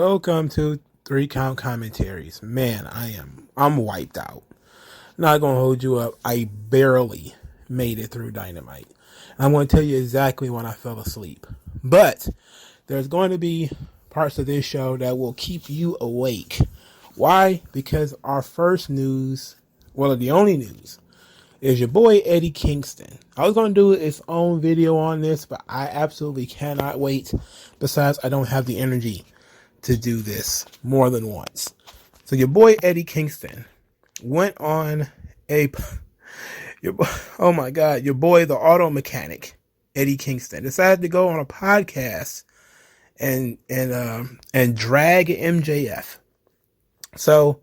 Welcome to 3 Count Commentaries. Man, I'm wiped out. Not gonna hold you up. I barely made it through Dynamite. I'm gonna tell you exactly when I fell asleep. But there's going to be parts of this show that will keep you awake. Why? Because our first news, well, the only news, is your boy Eddie Kingston. I was going to do its own video on this, but I absolutely cannot wait. Besides, I don't have the energy to do this more than once. So your boy Eddie Kingston went on your boy, the auto mechanic, Eddie Kingston, decided to go on a podcast and drag MJF. So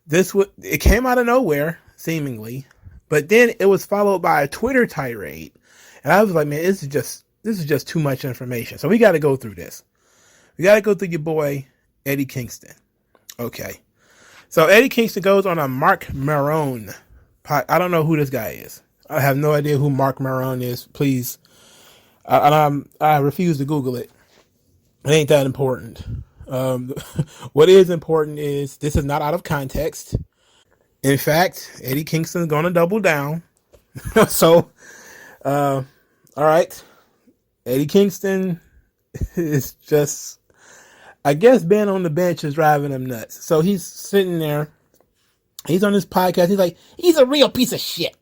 it came out of nowhere, seemingly. But then it was followed by a Twitter tirade. And I was like, man, this is just too much information. So we got to go through this. We got to go through your boy, Eddie Kingston. Okay. So Eddie Kingston goes on a Mark Marone. I don't know who this guy is. I have no idea who Mark Marone is. Please. I refuse to Google it. It ain't that important. What is important is this is not out of context. In fact, Eddie Kingston's going to double down. So, all right. Eddie Kingston is just, I guess being on the bench is driving him nuts. So he's sitting there. He's on this podcast. He's like, he's a real piece of shit.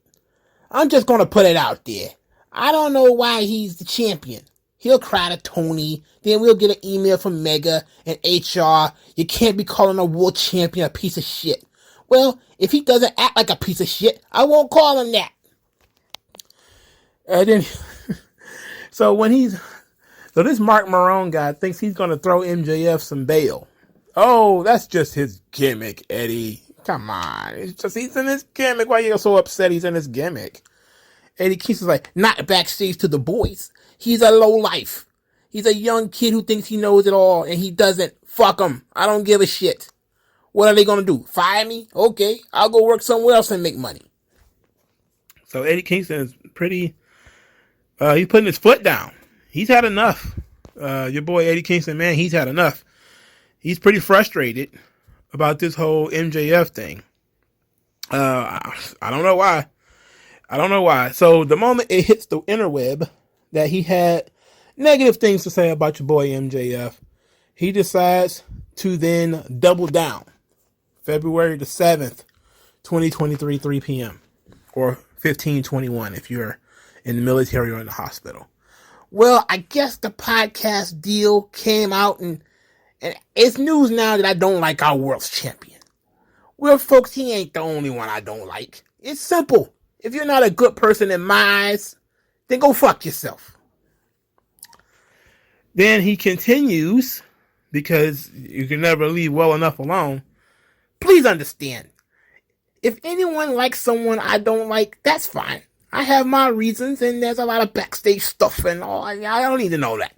I'm just going to put it out there. I don't know why he's the champion. He'll cry to Tony. Then we'll get an email from Mega and HR. You can't be calling a world champion a piece of shit. Well, if he doesn't act like a piece of shit, I won't call him that. And then, so this Mark Marone guy thinks he's going to throw MJF some bail. Oh, that's just his gimmick, Eddie. Come on. It's just, he's in his gimmick. Why are you so upset he's in his gimmick? Eddie Kingston's like, not backstage to the boys. He's a lowlife. He's a young kid who thinks he knows it all, and he doesn't. Fuck him. I don't give a shit. What are they going to do? Fire me? Okay. I'll go work somewhere else and make money. So Eddie Kingston is pretty, he's putting his foot down. He's had enough. Your boy Eddie Kingston, man, he's had enough. He's pretty frustrated about this whole MJF thing. I don't know why. So the moment it hits the interweb that he had negative things to say about your boy MJF, he decides to then double down. February the 7th, 2023, 3 p.m. or 1521 if you're in the military or in the hospital. Well, I guess the podcast deal came out and it's news now that I don't like our world's champion. Well, folks, he ain't the only one I don't like. It's simple. If you're not a good person in my eyes, then go fuck yourself. Then he continues, because you can never leave well enough alone. Please understand, if anyone likes someone I don't like, that's fine. I have my reasons, and there's a lot of backstage stuff and all. I don't need to know that.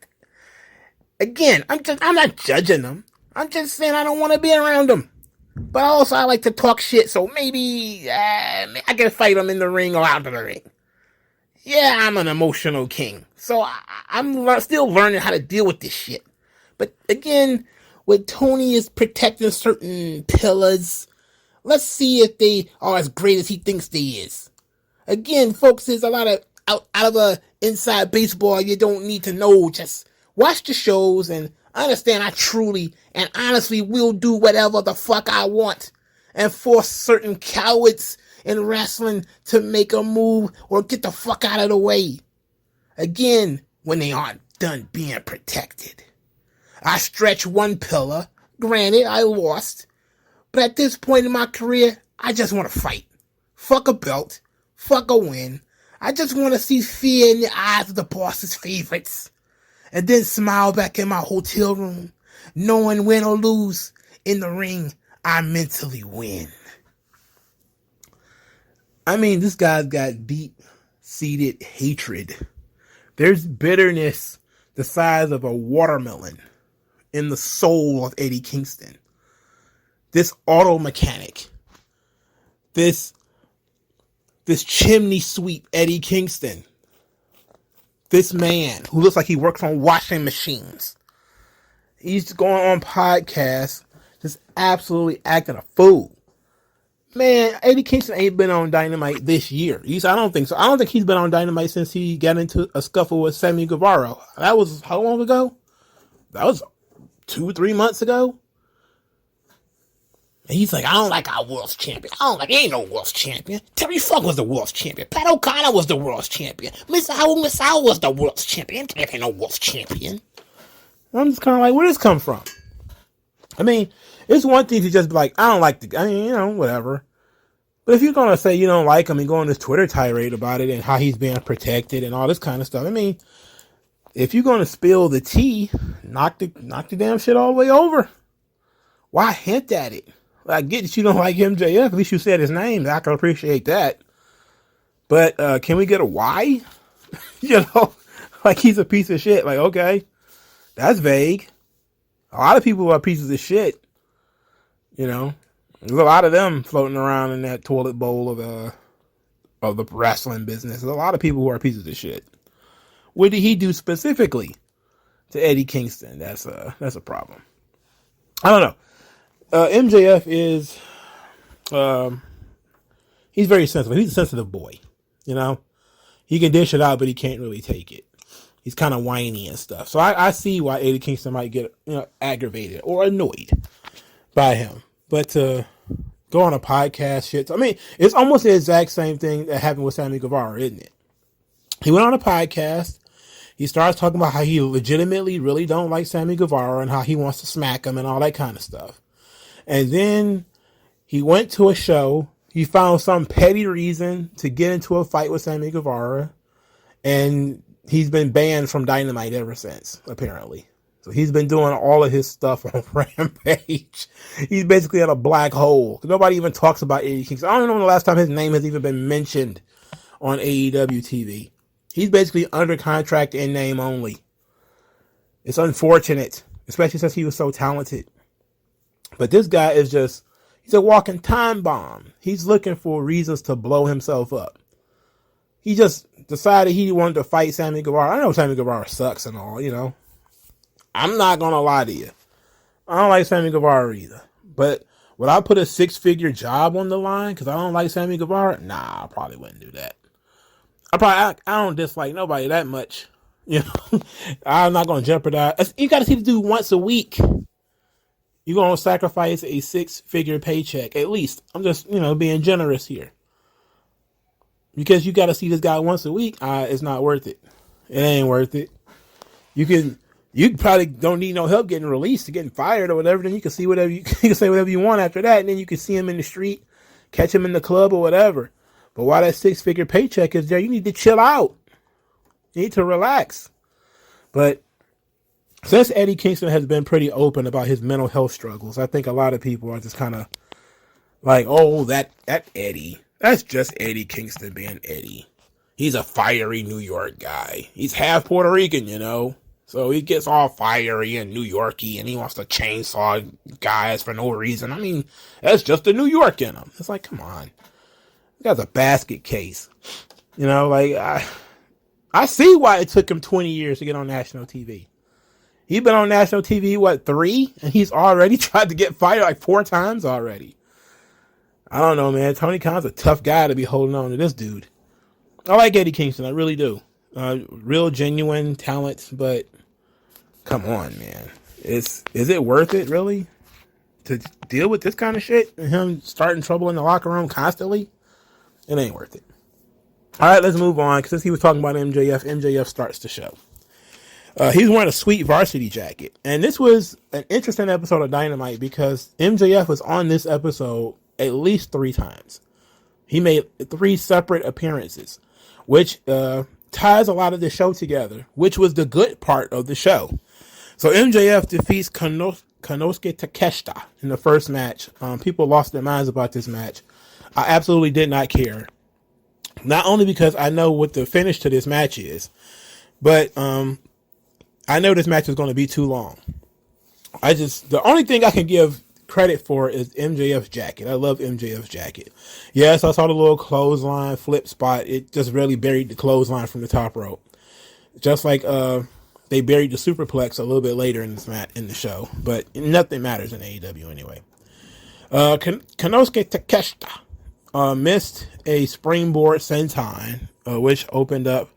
Again, I'm not judging them. I'm just saying I don't want to be around them. But also, I like to talk shit, so maybe I can fight them in the ring or out of the ring. Yeah, I'm an emotional king, so I'm still learning how to deal with this shit. But again, when Tony is protecting certain pillars, let's see if they are as great as he thinks they is. Again, folks, there's a lot of out of inside baseball you don't need to know. Just watch the shows and understand I truly and honestly will do whatever the fuck I want and force certain cowards in wrestling to make a move or get the fuck out of the way. Again, when they aren't done being protected. I stretch one pillar. Granted, I lost. But at this point in my career, I just want to fight. Fuck a belt. Fuck a win. I just want to see fear in the eyes of the boss's favorites. And then smile back in my hotel room, knowing win or lose, in the ring, I mentally win. I mean, this guy's got deep-seated hatred. There's bitterness the size of a watermelon in the soul of Eddie Kingston. This auto mechanic. This chimney sweep Eddie Kingston. This man who looks like he works on washing machines. He's going on podcasts, just absolutely acting a fool. Man, Eddie Kingston ain't been on Dynamite this year. I don't think so. I don't think he's been on Dynamite since he got into a scuffle with Sammy Guevara. That was how long ago? That was 2-3 months ago. And he's like, I don't like our world's champion. He ain't no world's champion. Terry Funk was the world's champion. Pat O'Connor was the world's champion. Miss Howell was the world's champion. MJF ain't no world's champion. I'm just kind of like, where does this come from? I mean, it's one thing to just be like, I don't like the guy, whatever. But if you're going to say you don't like him and go on this Twitter tirade about it and how he's being protected and all this kind of stuff, I mean, if you're going to spill the tea, knock the damn shit all the way over. Why hint at it? I get that you don't like MJF. At least you said his name. I can appreciate that. But can we get a why? Like he's a piece of shit. Like, okay, that's vague. A lot of people are pieces of shit. There's a lot of them floating around in that toilet bowl of the wrestling business. There's a lot of people who are pieces of shit. What did he do specifically to Eddie Kingston? That's a problem. I don't know. MJF is, he's very sensitive. He's a sensitive boy, He can dish it out, but he can't really take it. He's kind of whiny and stuff. So I see why Eddie Kingston might get, aggravated or annoyed by him. But to go on a podcast shit, I mean, it's almost the exact same thing that happened with Sammy Guevara, isn't it? He went on a podcast. He starts talking about how he legitimately really don't like Sammy Guevara and how he wants to smack him and all that kind of stuff. And then he went to a show. He found some petty reason to get into a fight with Sammy Guevara. And he's been banned from Dynamite ever since, apparently. So he's been doing all of his stuff on Rampage. He's basically at a black hole. Nobody even talks about Eddie Kingston. I don't know when the last time his name has even been mentioned on AEW TV. He's basically under contract in name only. It's unfortunate, especially since he was so talented. But this guy is he's a walking time bomb. He's looking for reasons to blow himself up. He just decided he wanted to fight Sammy Guevara. I know Sammy Guevara sucks and all, I'm not going to lie to you. I don't like Sammy Guevara either. But would I put a 6-figure job on the line because I don't like Sammy Guevara? Nah, I probably wouldn't do that. I don't dislike nobody that much. I'm not going to jeopardize. You got to see the dude once a week. You're going to sacrifice a 6-figure paycheck, at least. I'm just, being generous here. Because you got to see this guy once a week. It's not worth it. It ain't worth it. You probably don't need no help getting released or getting fired or whatever. Then you can see whatever you can say whatever you want after that. And then you can see him in the street, catch him in the club or whatever. But while that 6-figure paycheck is there, you need to chill out. You need to relax. But since Eddie Kingston has been pretty open about his mental health struggles, I think a lot of people are just kind of like, oh, that Eddie. That's just Eddie Kingston being Eddie. He's a fiery New York guy. He's half Puerto Rican, So he gets all fiery and New Yorky and he wants to chainsaw guys for no reason. I mean, that's just the New York in him. It's like, come on. This guy's a basket case. I see why it took him 20 years to get on national TV. He's been on national TV, 3? And he's already tried to get fired like 4 times already. I don't know, man. Tony Khan's a tough guy to be holding on to this dude. I like Eddie Kingston. I really do. Real genuine talent, but come on, man. Is it worth it, really? To deal with this kind of shit? And him starting trouble in the locker room constantly? It ain't worth it. All right, let's move on. Since he was talking about MJF starts the show. He's wearing a sweet varsity jacket. And this was an interesting episode of Dynamite because MJF was on this episode at least 3 times. He made 3 separate appearances, which ties a lot of the show together, which was the good part of the show. So MJF defeats Konosuke Takeshita in the first match. People lost their minds about this match. I absolutely did not care. Not only because I know what the finish to this match is, but I know this match is going to be too long. The only thing I can give credit for is MJF's jacket. I love MJF's jacket. Yes, I saw the little clothesline flip spot. It just really buried the clothesline from the top rope. Just like they buried the superplex a little bit later in the show, but nothing matters in AEW anyway. Konosuke Takeshita missed a springboard senton, which opened up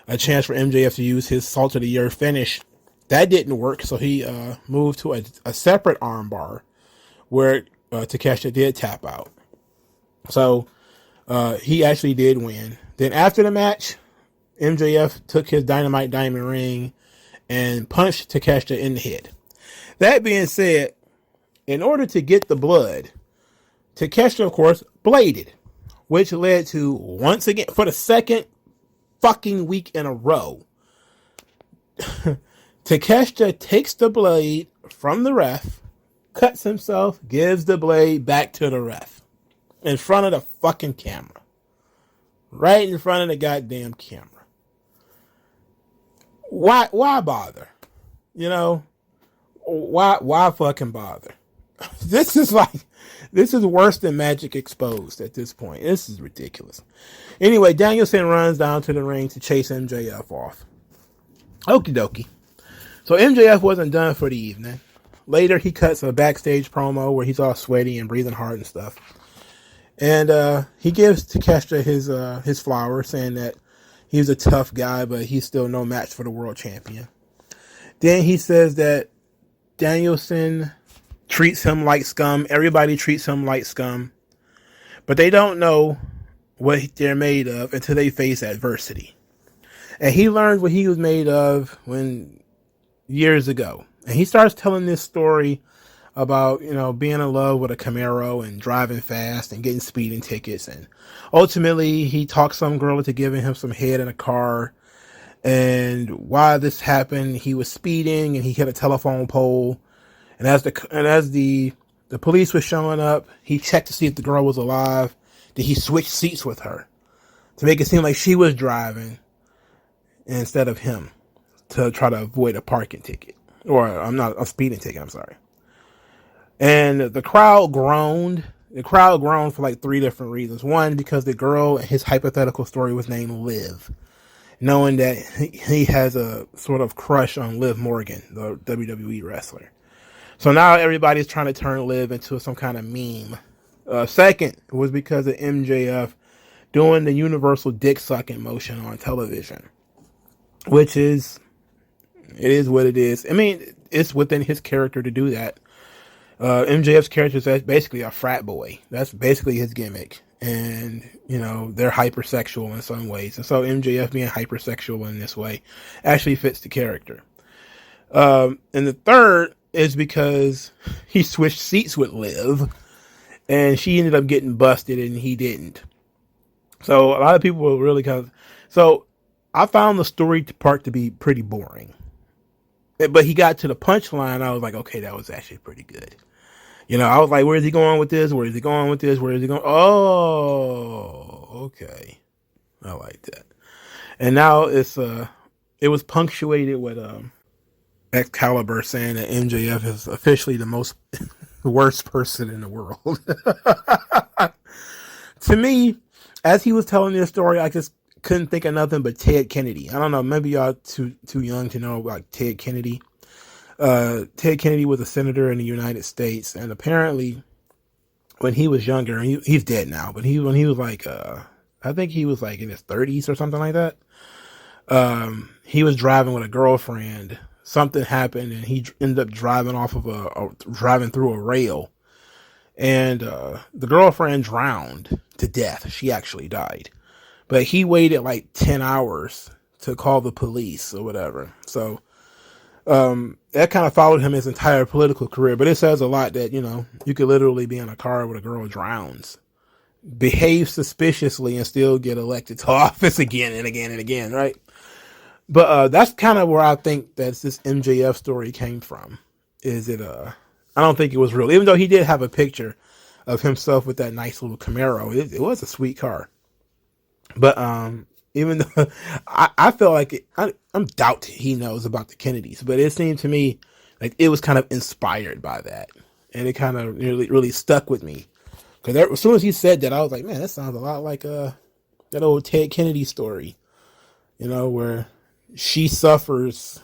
a chance for MJF to use his Salt of the Earth finish. That didn't work, so he moved to a separate armbar where Takeshita did tap out. So he actually did win. Then after the match, MJF took his Dynamite diamond ring and punched Takeshita in the head. That being said, in order to get the blood, Takeshita, of course, bladed, which led to, once again, for the second fucking week in a row, Takeshita takes the blade from the ref, cuts himself, gives the blade back to the ref in front of the fucking camera. Right in front of the goddamn camera. Why bother? You know, why fucking bother? This is worse than Magic Exposed at this point. This is ridiculous. Anyway, Danielson runs down to the ring to chase MJF off. Okie dokie. So MJF wasn't done for the evening. Later, he cuts a backstage promo where he's all sweaty and breathing hard and stuff. And he gives Takeshita his flowers, saying that he's a tough guy, but he's still no match for the world champion. Then he says that Danielson treats him like scum. Everybody treats him like scum. But they don't know what they're made of until they face adversity. And he learned what he was made of years ago. And he starts telling this story about, being in love with a Camaro and driving fast and getting speeding tickets. And ultimately, he talked some girl into giving him some head in a car. And why this happened, he was speeding and he hit a telephone pole. And as the police was showing up, he checked to see if the girl was alive. Then he switched seats with her to make it seem like she was driving instead of him, to try to avoid a parking ticket. Or a speeding ticket, I'm sorry. And the crowd groaned. The crowd groaned for like 3 different reasons. One, because the girl in his hypothetical story was named Liv, knowing that he has a sort of crush on Liv Morgan, the WWE wrestler. So now everybody's trying to turn Liv into some kind of meme. Second was because of MJF doing the universal dick sucking motion on television, which is what it is. I mean, it's within his character to do that. MJF's character is basically a frat boy. That's basically his gimmick. And, they're hypersexual in some ways. And so MJF being hypersexual in this way actually fits the character. And the third is because he switched seats with Liv and she ended up getting busted and he didn't. So a lot of people were really so I found the story part to be pretty boring. But he got to the punchline. I was like, okay, that was actually pretty good. I was like, where is he going with this? Where is he going with this? Where is he going? Oh, okay. I like that. And now it was punctuated with Excalibur saying that MJF is officially the worst person in the world. To me, as he was telling this story, I just couldn't think of nothing but Ted Kennedy. I don't know, maybe y'all too young to know about Ted Kennedy. Ted Kennedy was a senator in the United States, and apparently when he was younger, he's dead now, but when he was like, I think he was like in his 30s or something like that. He was driving with a girlfriend. Something happened and he ended up driving through a rail, and the girlfriend drowned to death. She actually died. But he waited like 10 hours to call the police or whatever. So that kind of followed him his entire political career. But it says a lot that, you could literally be in a car with a girl drowns, behave suspiciously, and still get elected to office again and again and again, right? But that's kind of where I think that this MJF story came from. I don't think it was real. Even though he did have a picture of himself with that nice little Camaro. It was a sweet car. But even though I feel like I'm doubt he knows about the Kennedys, but it seemed to me like it was kind of inspired by that, and it kind of really stuck with me, because as soon as he said that, I was like, man, that sounds a lot like that old Ted Kennedy story, where she suffers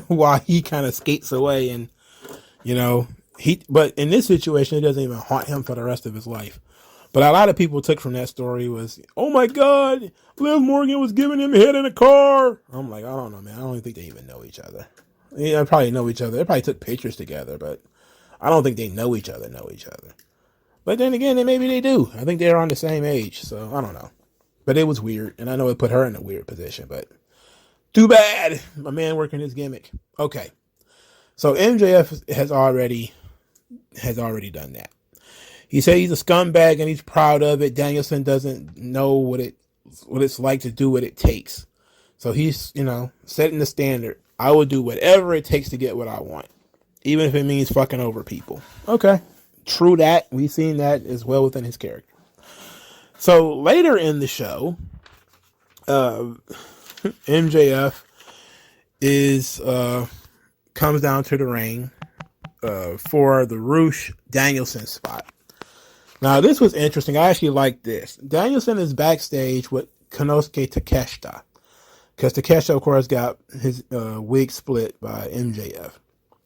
while he kind of skates away, and but in this situation, it doesn't even haunt him for the rest of his life. But a lot of people took from that story was, oh my God, Liv Morgan was giving him head in a car. I'm like, I don't know, man. I don't even think they even know each other. Yeah, they probably know each other. They probably took pictures together, but I don't think they know each other. But then again, maybe they do. I think they're on the same age, so I don't know. But it was weird, and I know it put her in a weird position, but too bad. My man working his gimmick. Okay. So MJF has already done that. He said he's a scumbag and he's proud of it. Danielson doesn't know what it's like to do what it takes. So he's, setting the standard. I will do whatever it takes to get what I want, even if it means fucking over people. Okay. True that. We've seen that as well within his character. So later in the show, MJF comes down to the ring for the Rush Danielson spot. Now this was interesting. I actually like this. Danielson is backstage with Konosuke Takeshita, because Takeshita, of course, got his wig split by MJF.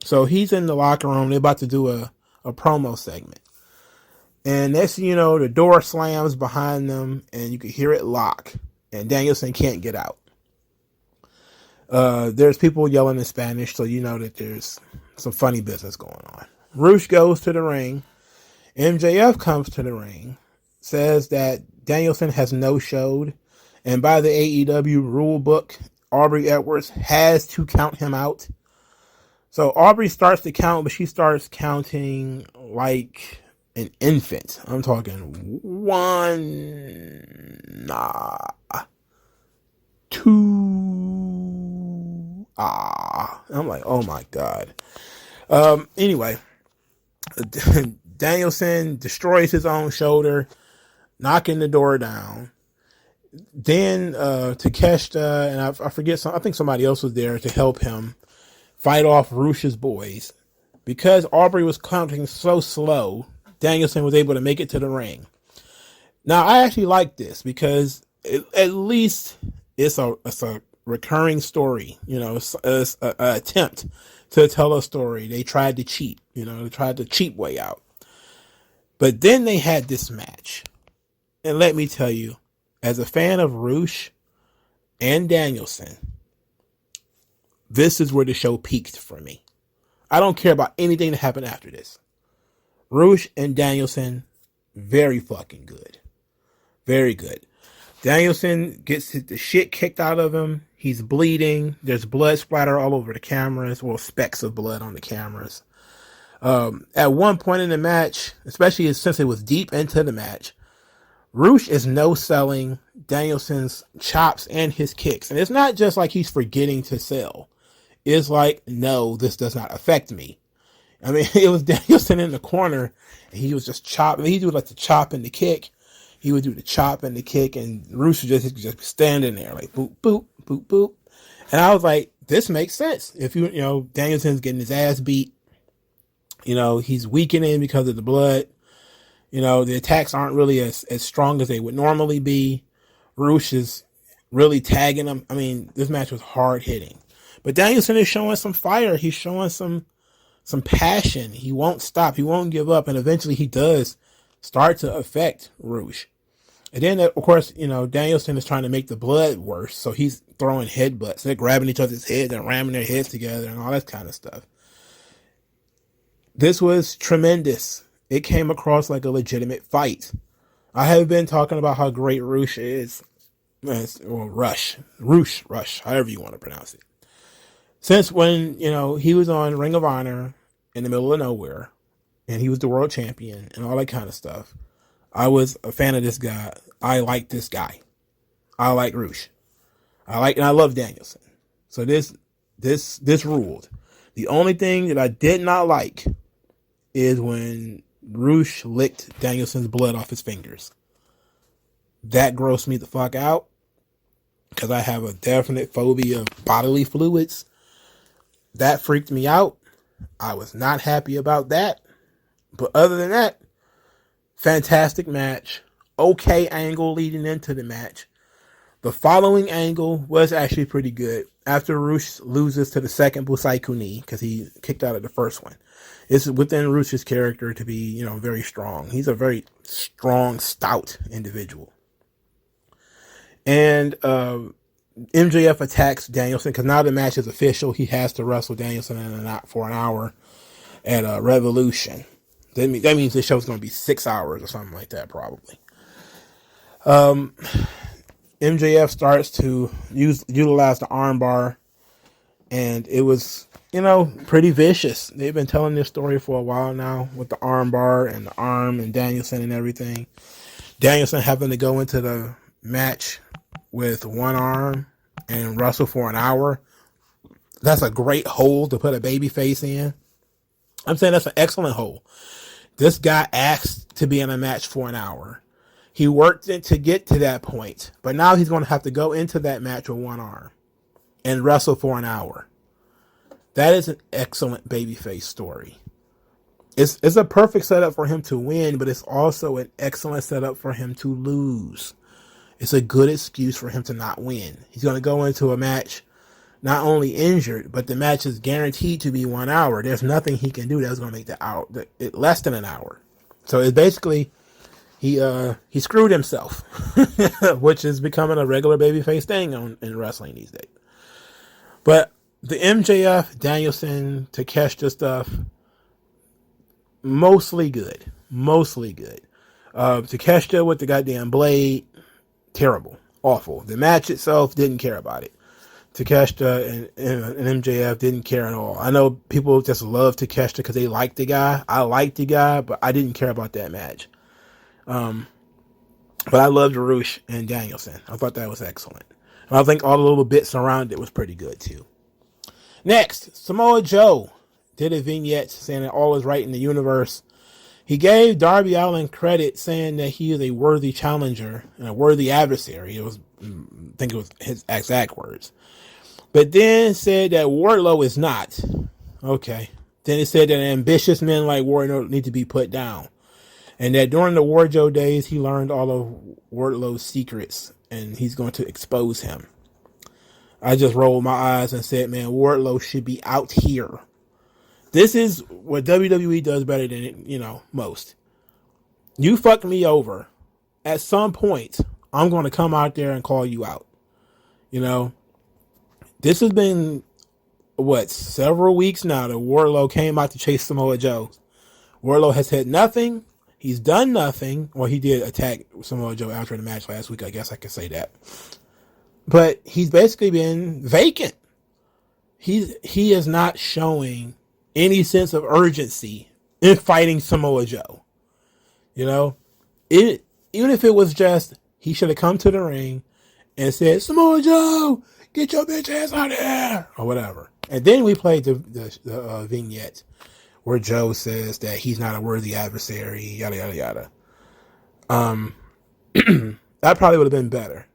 So he's in the locker room. They're about to do a promo segment. And next thing you know, the door slams behind them, and you can hear it lock. And Danielson can't get out. There's people yelling in Spanish, so you know that there's some funny business going on. Rush goes to the ring. MJF comes to the ring, says that Danielson has no-showed, and by the AEW rule book, Aubrey Edwards has to count him out. So Aubrey starts to count, but she starts counting like an infant. I'm talking 1, 2, I'm like, oh my God. Anyway, Danielson destroys his own shoulder, knocking the door down. Then Takeshita, and I forget, I think somebody else was there to help him fight off Rush's boys. Because Aubrey was counting so slow, Danielson was able to make it to the ring. Now, I actually like this because at least it's a recurring story. It's an attempt to tell a story. They tried to cheat. They tried the cheap way out. But then they had this match. And let me tell you, as a fan of Rush and Danielson, this is where the show peaked for me. I don't care about anything that happened after this. Rush and Danielson, very fucking good. Very good. Danielson gets the shit kicked out of him. He's bleeding. There's blood splatter all over the cameras. Well, specks of blood on the cameras. At one point in the match, especially since it was deep into the match, Rush is no-selling Danielson's chops and his kicks. And it's not just like he's forgetting to sell. It's like, no, this does not affect me. I mean, it was Danielson in the corner, and he was just chopping. He would like the chop and the kick. He would do the chop and the kick, and Rush would just standing there like, boop, boop, boop, boop. And I was like, this makes sense. If Danielson's getting his ass beat, he's weakening because of the blood. The attacks aren't really as strong as they would normally be. Rush is really tagging him. I mean, this match was hard hitting. But Danielson is showing some fire. He's showing some passion. He won't stop. He won't give up. And eventually he does start to affect Rush. And then, of course, Danielson is trying to make the blood worse. So he's throwing headbutts. They're grabbing each other's heads and ramming their heads together and all that kind of stuff. This was tremendous. It came across like a legitimate fight. I have been talking about how great Rush is. Or Rush, however you want to pronounce it. Since when, he was on Ring of Honor in the middle of nowhere, and he was the world champion and all that kind of stuff, I was a fan of this guy. I like this guy. I like Rush. And I love Danielson. So this ruled. The only thing that I did not like is when Rush licked Danielson's blood off his fingers. That grossed me the fuck out, because I have a definite phobia of bodily fluids. That freaked me out. I was not happy about that. But other than that, fantastic match. Okay angle leading into the match. The following angle was actually pretty good. After Rush loses to the second Busai Kuni, because he kicked out of the first one, it's within Rush's character to be, very strong. He's a very strong, stout individual. And MJF attacks Danielson because now the match is official. He has to wrestle Danielson for an hour at Revolution. That means this show's going to be 6 hours or something like that, probably. MJF starts to utilize the armbar, and it was, pretty vicious. They've been telling this story for a while now with the armbar and the arm and Danielson and everything. Danielson having to go into the match with one arm and wrestle for an hour. That's a great hole to put a baby face in. I'm saying that's an excellent hole. This guy asked to be in a match for an hour. He worked it to get to that point, but now he's going to have to go into that match with one arm and wrestle for an hour. That is an excellent babyface story. It's a perfect setup for him to win, but it's also an excellent setup for him to lose. It's a good excuse for him to not win. He's going to go into a match not only injured, but the match is guaranteed to be 1 hour. There's nothing he can do that's going to make it less than an hour. So it's basically he screwed himself, which is becoming a regular babyface thing in wrestling these days. But the MJF, Danielson, Takeshita stuff, mostly good. Takeshita with the goddamn blade, terrible, awful. The match itself, didn't care about it. Takeshita and MJF didn't care at all. I know people just love Takeshita because they like the guy. I like the guy, but I didn't care about that match. But I loved Rush and Danielson. I thought that was excellent. And I think all the little bits around it was pretty good too. Next, Samoa Joe did a vignette saying that all is right in the universe. He gave Darby Allin credit, saying that he is a worthy challenger and a worthy adversary. I think it was his exact words. But then said that Wardlow is not. Okay. Then it said that ambitious men like Wardlow need to be put down. And that during the Wardlow days, he learned all of Wardlow's secrets, and he's going to expose him. I just rolled my eyes and said, man, Wardlow should be out here. This is what WWE does better than, most. You fucked me over. At some point, I'm going to come out there and call you out. This has been, several weeks now that Wardlow came out to chase Samoa Joe. Wardlow has had nothing. He's done nothing. Well, he did attack Samoa Joe after the match last week. I guess I could say that. But he's basically been vacant. He is not showing any sense of urgency in fighting Samoa Joe. Even if it was just, he should have come to the ring and said, Samoa Joe, get your bitch ass out of here, or whatever. And then we played the vignette where Joe says that he's not a worthy adversary, yada, yada, yada. That probably would have been better.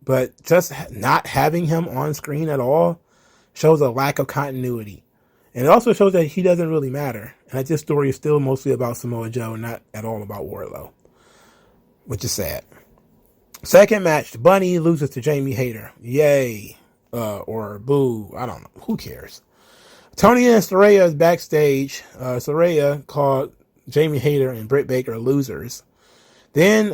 But just not having him on screen at all shows a lack of continuity. And it also shows that he doesn't really matter. And that this story is still mostly about Samoa Joe and not at all about Wardlow. Which is sad. Second match, Bunny loses to Jamie Hayter. Yay. Or boo. I don't know. Who cares? Tony and Saraya is backstage. Saraya called Jamie Hayter and Britt Baker losers. Then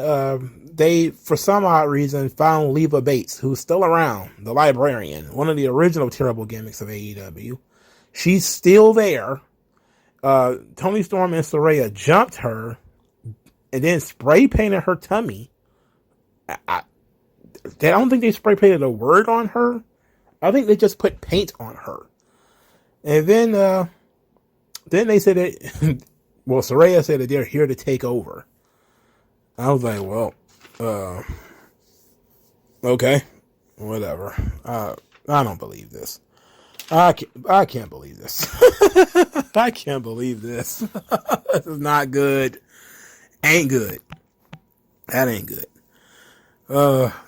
they, for some odd reason, found Leva Bates, who's still around, the librarian, one of the original terrible gimmicks of AEW. She's still there. Tony Storm and Saraya jumped her and then spray painted her tummy. I don't think they spray painted a word on her. I think they just put paint on her. And then they said that, Saraya said that they're here to take over. I was like, well, okay, whatever. I don't believe this. I can't believe this. I can't believe this. This is not good. Ain't good. That ain't good.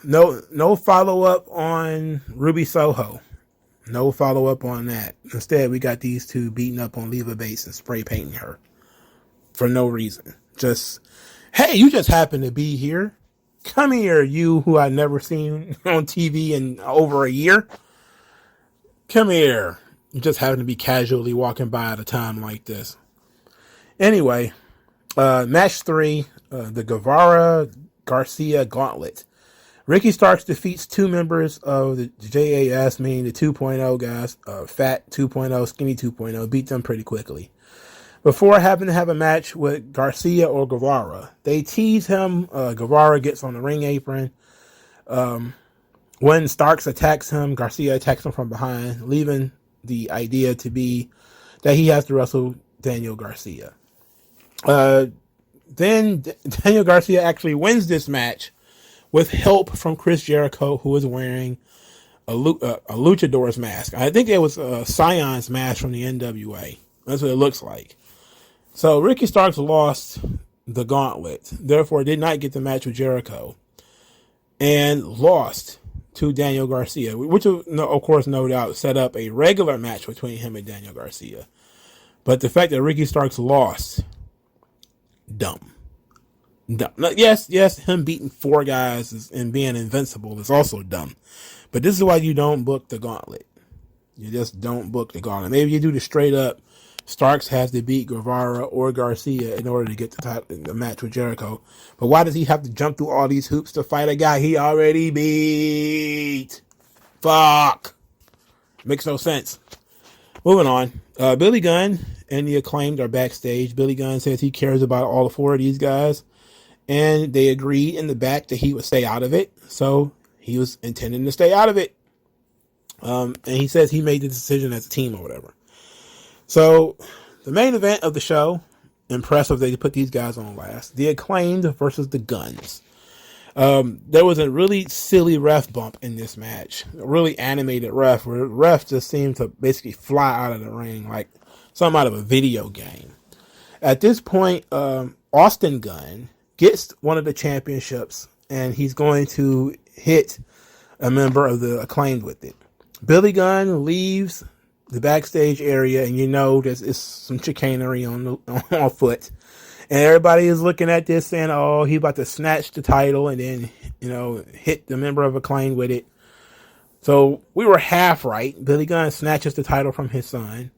No follow up on Ruby Soho. No follow up on that. Instead, we got these two beating up on Leva Bates and spray painting her for no reason. Just, hey, you just happen to be here. Come here, you who I've never seen on TV in over a year. Come here. You just happen to be casually walking by at a time like this. Anyway, match 3, the Guevara Garcia Gauntlet. Ricky Starks defeats 2 members of the JAS, meaning the 2.0 guys, Fat 2.0, Skinny 2.0, beat them pretty quickly. Before having to have a match with Garcia or Guevara, they tease him. Guevara gets on the ring apron. When Starks attacks him, Garcia attacks him from behind, leaving the idea to be that he has to wrestle Daniel Garcia. Then Daniel Garcia actually wins this match with help from Chris Jericho, who is wearing a luchador's mask. I think it was a Scion's mask from the NWA. That's what it looks like. So Ricky Starks lost the gauntlet, therefore did not get the match with Jericho, and lost to Daniel Garcia, which of course, no doubt, set up a regular match between him and Daniel Garcia. But the fact that Ricky Starks lost, dumb. Yes, him beating 4 guys and being invincible is also dumb. But this is why you don't book the gauntlet. You just don't book the gauntlet. Maybe you do the straight up, Starks has to beat Guevara or Garcia in order to get the match with Jericho. But why does he have to jump through all these hoops to fight a guy he already beat? Fuck. Makes no sense. Moving on. Billy Gunn and the Acclaimed are backstage. Billy Gunn says he cares about all 4 of these guys. And they agreed in the back that he would stay out of it. So he was intending to stay out of it. And he says he made the decision as a team or whatever. So the main event of the show, impressive they put these guys on last. The Acclaimed versus the Guns. There was a really silly ref bump in this match. A really animated ref where the ref just seemed to basically fly out of the ring like something out of a video game. At this point, Austin Gunn gets one of the championships and he's going to hit a member of the Acclaimed with it. Billy Gunn leaves the backstage area and you know there's some chicanery on foot. And everybody is looking at this saying, oh, he's about to snatch the title and then, hit the member of Acclaim with it. So we were half right. Billy Gunn snatches the title from his son.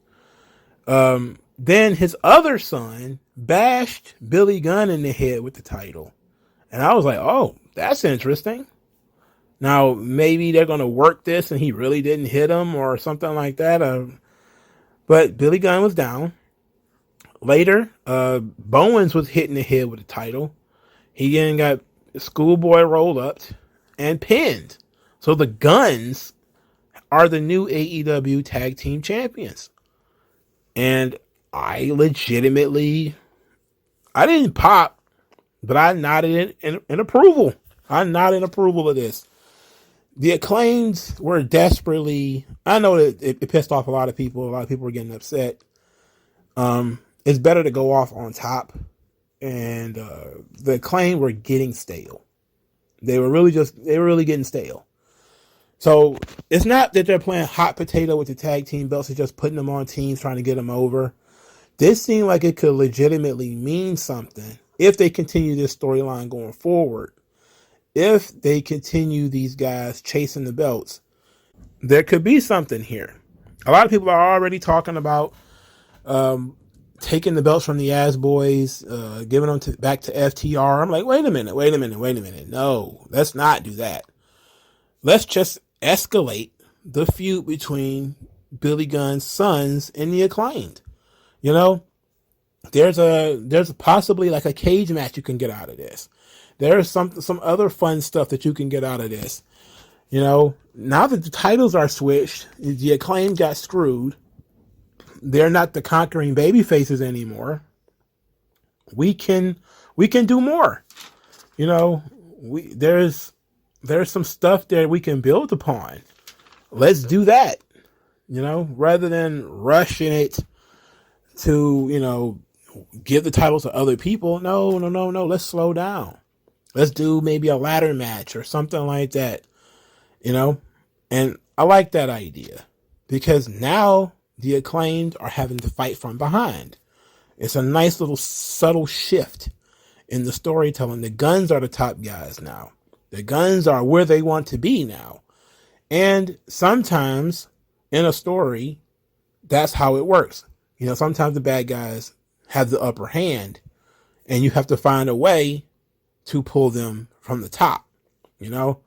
Then his other son bashed Billy Gunn in the head with the title. And I was like, oh, that's interesting. Now, maybe they're going to work this and he really didn't hit him or something like that. But Billy Gunn was down. Later, Bowens was hit in the head with the title. He then got schoolboy rolled up and pinned. So the Guns are the new AEW Tag Team Champions. And I didn't pop, but I nodded in approval. I nodded in approval of this. The Acclaimed were desperately, I know that it pissed off a lot of people. A lot of people were getting upset. It's better to go off on top. And the Acclaimed were getting stale. They were really getting stale. So it's not that they're playing hot potato with the tag team belts. It's just putting them on teams, trying to get them over. This seemed like it could legitimately mean something if they continue this storyline going forward. If they continue these guys chasing the belts, there could be something here. A lot of people are already talking about taking the belts from the Ass Boys, giving them back to FTR. I'm like, wait a minute. No, let's not do that. Let's just escalate the feud between Billy Gunn's sons and the Acclaimed. There's possibly like a cage match you can get out of this. There's some other fun stuff that you can get out of this. Now that the titles are switched, the Acclaimed got screwed. They're not the conquering baby faces anymore. We can do more. There's some stuff that we can build upon. Let's do that. Rather than rushing it to, give the titles to other people. No. Let's slow down. Let's do maybe a ladder match or something like that. And I like that idea because now the Acclaimed are having to fight from behind. It's a nice little subtle shift in the storytelling. The Guns are the top guys now. The Guns are where they want to be now. And sometimes in a story, that's how it works. You know, sometimes the bad guys have the upper hand and you have to find a way to pull them from the top. You know,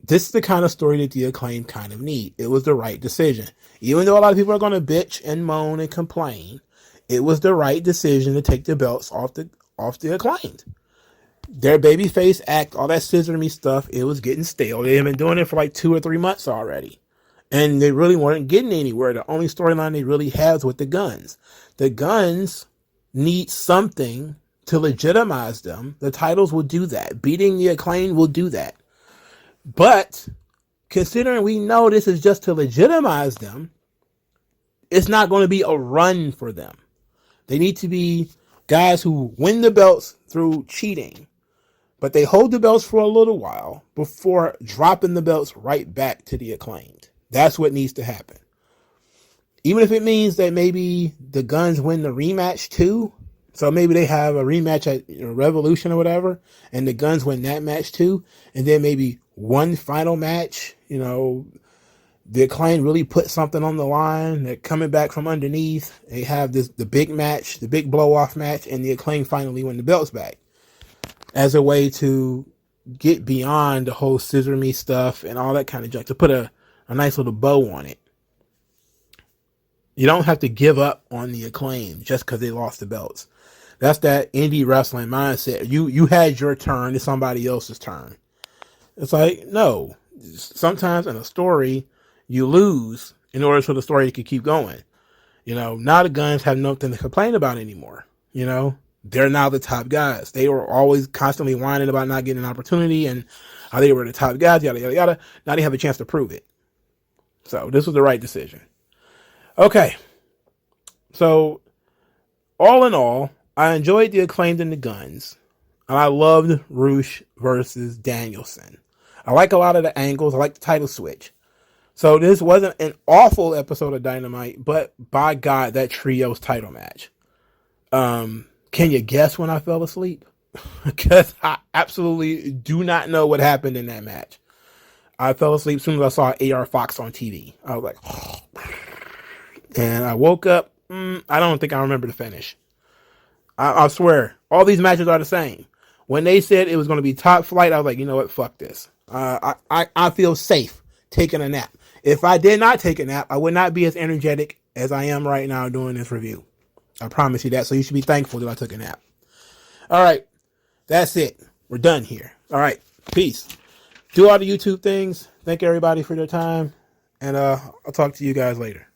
this is the kind of story that the Acclaim kind of need. It was the right decision. Even though a lot of people are going to bitch and moan and complain, it was the right decision to take the belts off the Acclaimed. Their babyface act, all that scissor me stuff, it was getting stale. They had been doing it for like 2 or 3 months already. And they really weren't getting anywhere. The only storyline they really have is with the Guns. The Guns need something to legitimize them. The titles will do that. Beating the Acclaim will do that. But considering we know this is just to legitimize them, it's not going to be a run for them. They need to be guys who win the belts through cheating, but they hold the belts for a little while before dropping the belts right back to the Acclaimed. That's what needs to happen. Even if it means that maybe the Guns win the rematch too. So maybe they have a rematch at Revolution or whatever, and the Guns win that match too. And then maybe one final match, the Acclaim really put something on the line. They're coming back from underneath. They have the big match, the big blow-off match, and the Acclaim finally win the belts back as a way to get beyond the whole scissor me stuff and all that kind of junk, to put a nice little bow on it. You don't have to give up on the Acclaim just because they lost the belts. That's that indie wrestling mindset. You had your turn, it's somebody else's turn. It's like, no. Sometimes in a story, you lose in order for the story to keep going. Now the Guns have nothing to complain about anymore. They're now the top guys. They were always constantly whining about not getting an opportunity and how they were the top guys, yada, yada, yada. Now they have a chance to prove it. So this was the right decision. Okay. So all in all, I enjoyed the Acclaimed and the Guns. And I loved Rush versus Danielson. I like a lot of the angles. I like the title switch. So this wasn't an awful episode of Dynamite, but by God, that trios title match. Can you guess when I fell asleep? Because I absolutely do not know what happened in that match. I fell asleep as soon as I saw AR Fox on TV. I was like, and I woke up. I don't think I remember the finish. I swear, all these matches are the same. When they said it was going to be top flight, I was like, you know what? Fuck this. I feel safe taking a nap. If I did not take a nap, I would not be as energetic as I am right now doing this review. I promise you that. So you should be thankful that I took a nap. All right. That's it. We're done here. All right. Peace. Do all the YouTube things. Thank everybody for their time. And I'll talk to you guys later.